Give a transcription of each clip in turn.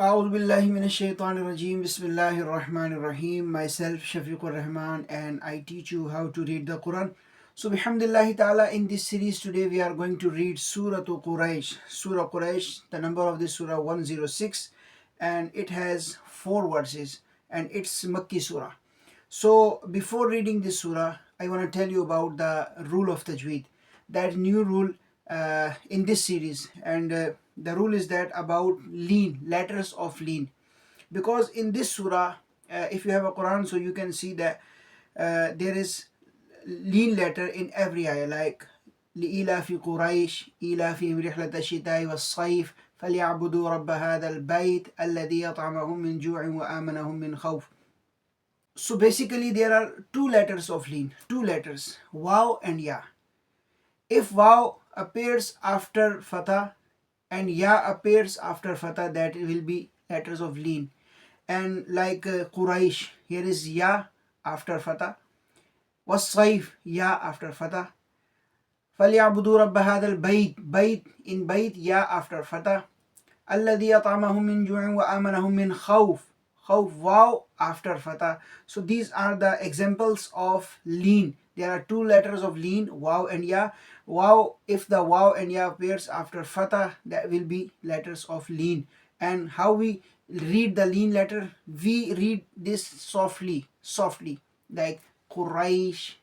أعوذ بالله من الشيطان الرجيم بسم الله الرحمن الرحيم. Myself Shafiqur Rahman, and I teach you how to read the Quran. So bihamdillahi ta'ala, in this series today we are going to read Surah Al-Quraish. Surah Quraish, the number of this surah 106, and it has 4 verses, and it's Makki surah. So before reading this surah, I want to tell you about the rule of tajweed, that new rule in this series. And the rule is that about lean, letters of lean. Because in this surah, if you have a Quran, so you can see that there is lean letter in every ayah, like لإيلاف قريش إيلافهم رحلة الشتاء والصيف فليعبدوا رب هذا البيت الذي يطعمهم من جوع وآمنهم من خوف. So basically there are 2 letters of lean, 2 letters, waw and ya. If waw appears after fatha and ya appears after fatha, that will be letters of lean. And like Quraish, here is ya after fatha, was-saif, ya after fatha, فَلْيَعْبُدُوا رَبَّ هَذَا الْبَيْتِ, bayt, in bayt, ya after fatha, الَّذِي يَطْعَمَهُم مِّن جُوعٍ وَآمَنَهُم مِّن خوف, khawf, waw after fatha. So these are the examples of lean. There are 2 letters of lean, waw and ya. Waw, if the waw and ya appears after fatha, that will be letters of lean. And how we read the lean letter? We read this softly, like Quraish,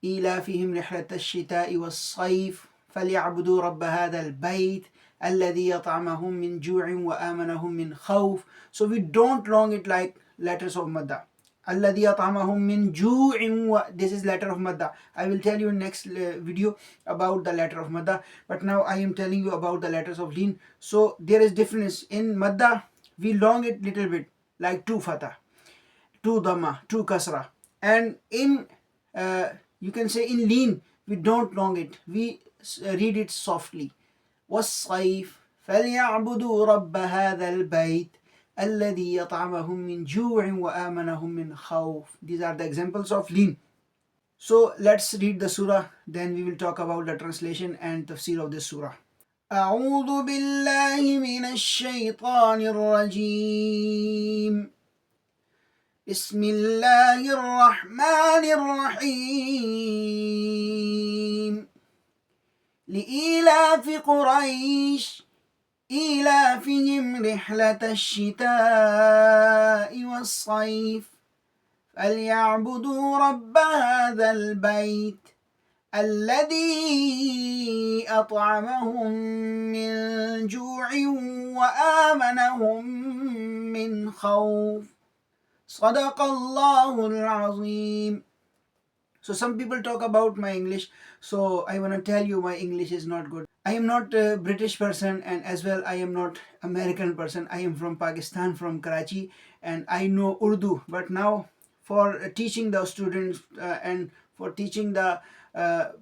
إيلافهم رحلة الشتاء والصيف فليعبدوا رب هذا البيت الذي يطعمهم من جوع وآمنهم من خوف. So we don't long it like letters of madda. الذي يطعمهم من جوع, this is letter of madda. I will tell you in next video about the letter of madda, but now I am telling you about the letters of lean. So there is difference. In madda we long it little bit, like 2 fatha, 2 dhamma, 2 kasra. And in you can say in lean we don't long it, we read it softly. والصيف فليعبدوا رب هذا البيت الذي يطعمهم من جوع وآمنهم من خوف. These are the examples of lean. So let's read the surah, then we will talk about the translation and tafsir of this surah. أعوذ بالله من الشيطان الرجيم. بسم الله الرحمن الرحيم. لإيلاف قريش إيلافهم رحلة الشتاء والصيف فليعبدوا رب هذا البيت الذي أطعمهم من جوع وآمنهم من خوف. صدق الله العظيم. So some people talk about my English, so I want to tell you my English is not good. I am not a British person, and as well I am not American person. I am from Pakistan, from Karachi, and I know Urdu. But now for teaching the students and for teaching the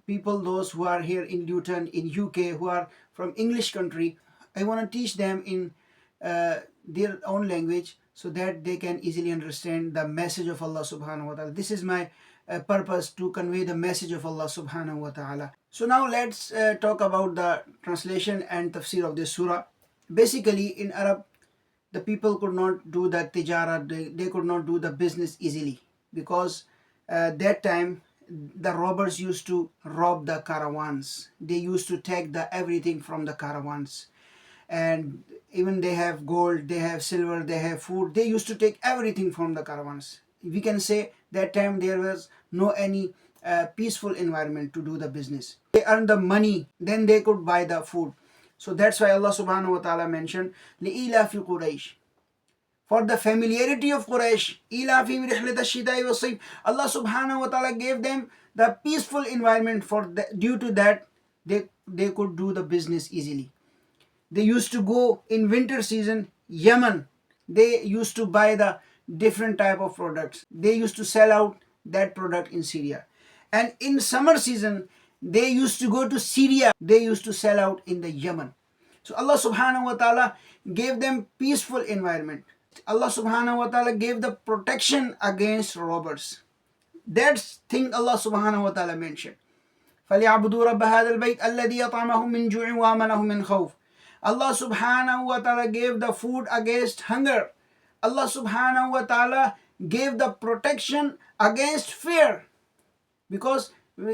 people, those who are here in Luton, in UK, who are from English country, I want to teach them in their own language so that they can easily understand the message of Allah subhanahu wa ta'ala. This is my purpose, to convey the message of Allah subhanahu wa ta'ala. So now let's talk about the translation and tafsir of this surah. Basically in Arab, the people could not do the tijara, they could not do the business easily, because that time the robbers used to rob the caravans. They used to take the everything from the caravans, and even they have gold, they have silver, they have food, they used to take everything from the caravans. We can say that time there was no any peaceful environment to do the business. They earn the money, then they could buy the food. So that's why Allah subhanahu wa ta'ala mentioned لِإِيلَافِ قُرَيْشٍ, for the familiarity of Quraysh. إِيلَافِهِمْ رِحْلَةَ الشِّتَاءِ وَالصَّيْفِ, Allah subhanahu wa ta'ala gave them the peaceful environment. Due to that they could do the business easily. They used to go in winter season Yemen. They used to buy the different type of products. They used to sell out that product in Syria. And in summer season they used to go to Syria. They used to sell out in the Yemen. So Allah subhanahu wa ta'ala gave them peaceful environment. Allah subhanahu wa ta'ala gave the protection against robbers. That's thing Allah subhanahu wa ta'ala mentioned. فَلْيَعْبُدُوا رَبَّ هَذَا الْبَيْتِ الَّذِي يَطْعَمَهُم مِّن جُوعٍ وَآمَنَهُم مِّن خَوْفٍ. Allah subhanahu wa ta'ala gave the food against hunger. Allah subhanahu wa ta'ala gave the protection against fear, because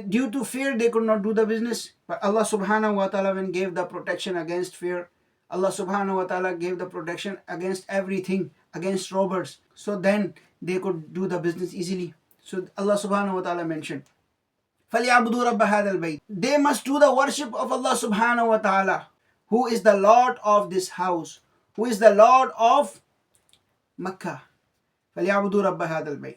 due to fear they could not do the business. But Allah subhanahu wa ta'ala when gave the protection against fear, Allah subhanahu wa ta'ala gave the protection against everything, against robbers. So then they could do the business easily. So Allah subhanahu wa ta'ala mentioned, فَلْيَعْبُدُوا رَبَّ هَذَا الْبَيْتِ. They must do the worship of Allah subhanahu wa ta'ala, who is the Lord of this house, who is the Lord of Makkah. فَلْيَعْبُدُوا رَبَّ هَذَا الْبَيْتِ.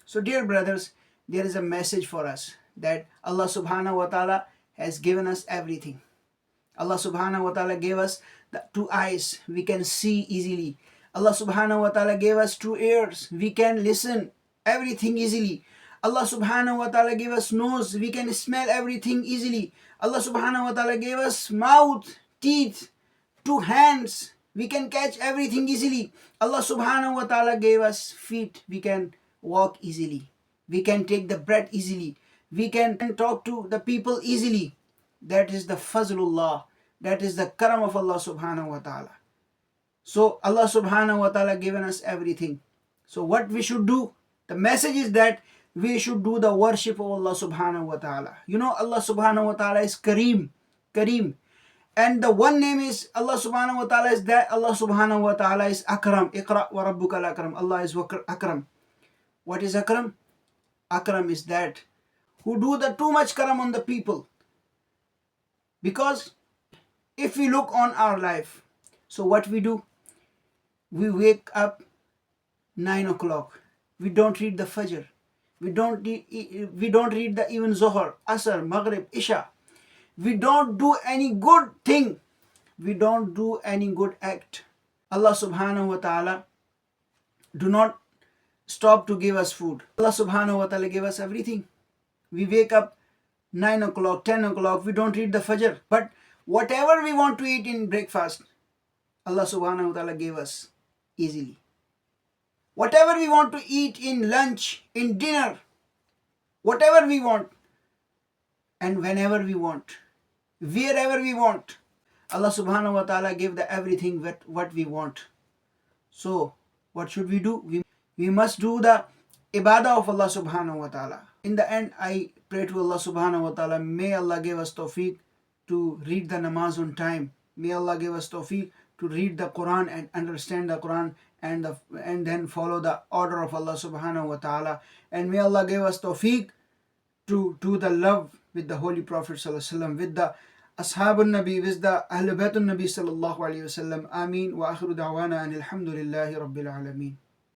So dear brothers, there is a message for us that Allah subhanahu wa ta'ala has given us everything. Allah subhanahu wa ta'ala gave us the two eyes, we can see easily. Allah subhanahu wa ta'ala gave us two ears, we can listen everything easily. Allah subhanahu wa ta'ala gave us nose, we can smell everything easily. Allah subhanahu wa ta'ala gave us mouth, teeth, two hands, we can catch everything easily. Allah subhanahu wa ta'ala gave us feet, we can walk easily. We can take the breath easily. We can talk to the people easily. That is the fazlullah. That is the karam of Allah subhanahu wa ta'ala. So Allah subhanahu wa ta'ala given us everything. So what we should do? The message is that we should do the worship of Allah subhanahu wa ta'ala. You know Allah subhanahu wa ta'ala is Kareem. Kareem. And the one name is Allah subhanahu wa ta'ala is that Allah subhanahu wa ta'ala is Akram. Iqra wa rabbuka al-akram. Allah is Akram. What is Akram? Akram is that who do the too much karam on the people. Because if we look on our life, so what we do? We wake up 9 o'clock. We don't read the Fajr. We don't read the even Zohar, Asr, Maghrib, Isha. We don't do any good thing. We don't do any good act. Allah subhanahu wa ta'ala do not stop to give us food. Allah subhanahu wa ta'ala gave us everything. We wake up 9 o'clock, 10 o'clock, we don't read the Fajr. But whatever we want to eat in breakfast, Allah subhanahu wa ta'ala gave us easily. Whatever we want to eat in lunch, in dinner, whatever we want, and whenever we want, wherever we want, Allah subhanahu wa ta'ala gave the everything what we want. So what should we do? We must do the ibadah of Allah subhanahu wa ta'ala. In the end, I pray to Allah subhanahu wa ta'ala, may Allah give us tawfiq to read the namaz on time. May Allah give us tawfiq to read the Quran and understand the Quran and then follow the order of Allah subhanahu wa ta'ala. And may Allah give us tawfiq to do the love with the Holy Prophet sallallahu alaihi wasallam, with the Ashabun Nabi, with the Ahlul Baytun Nabi sallallahu alaihi wasallam. Ameen wa akhiru da'wana and alhamdulillahi rabbil alameen.